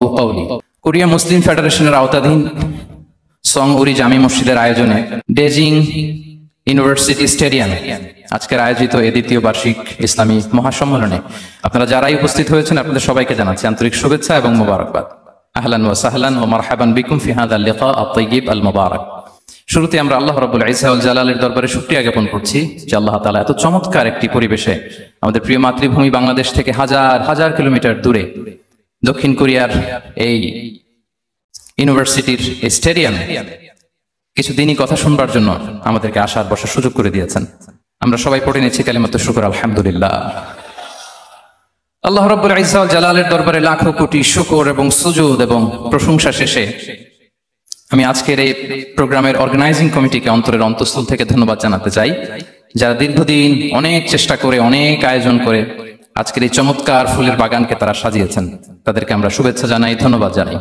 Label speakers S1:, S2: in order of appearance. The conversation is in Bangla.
S1: আফকাহু কওলি। কোরিয়া মুসলিম ফেডারেশনের আওতাধীন সং উরি জামি মসজিদের আয়োজনে বেজিং ইউনিভার্সিটি স্টেডিয়ামে আজকের আয়োজিত এই দ্বিতীয় বার্ষিক ইসলামী মহাসম্মেলনে আপনারা যারাই উপস্থিত হয়েছেন আপনাদের সবাইকে জানাচ্ছি আন্তরিক শুভেচ্ছা এবং মোবারকবাদ। আহলান ওয়া সাহলান ওয়া মারহাবান বিকুম ফি হাযাল লিকা আত-তাইয়্যিব আল মুবারাক। শুরুতে আমরা আল্লাহ রাব্বুল ইজ্জা ওয়াল জালালের দরবারে শুকরিয়া জ্ঞাপন করছি যে আল্লাহ তাআলা এত চমৎকার একটি পরিবেশে আমাদের প্রিয় মাতৃভূমি বাংলাদেশ থেকে হাজার হাজার কিলোমিটার দূরে দক্ষিণ কোরিয়ার এই ইউনিভার্সিটির স্টেডিয়ামে কিছু দিনই কথা শুনবার জন্য আমাদেরকে আসার বসার সুযোগ করে দিয়েছেন। আমরা সবাই পড়ে নিচ্ছি কালিমাতুশ শুকর আলহামদুলিল্লাহ। আল্লাহ রাব্বুল ইজ্জা ওয়াল জালালের দরবারে লাখো কোটি শুকর এবং সুজুদ এবং প্রশংসা শেষে আমি আজকের এই প্রোগ্রামের অর্গানাইজিং কমিটিকে অন্তরের অন্তঃস্থল থেকে ধন্যবাদ জানাতে চাই, যারা দীর্ঘদিন অনেক চেষ্টা করে অনেক আয়োজন করে আজকের এই চমৎকার ফুলের বাগানকে তারা সাজিয়েছেন। তাদেরকে আমরা শুভেচ্ছা জানাই, ধন্যবাদ জানাই।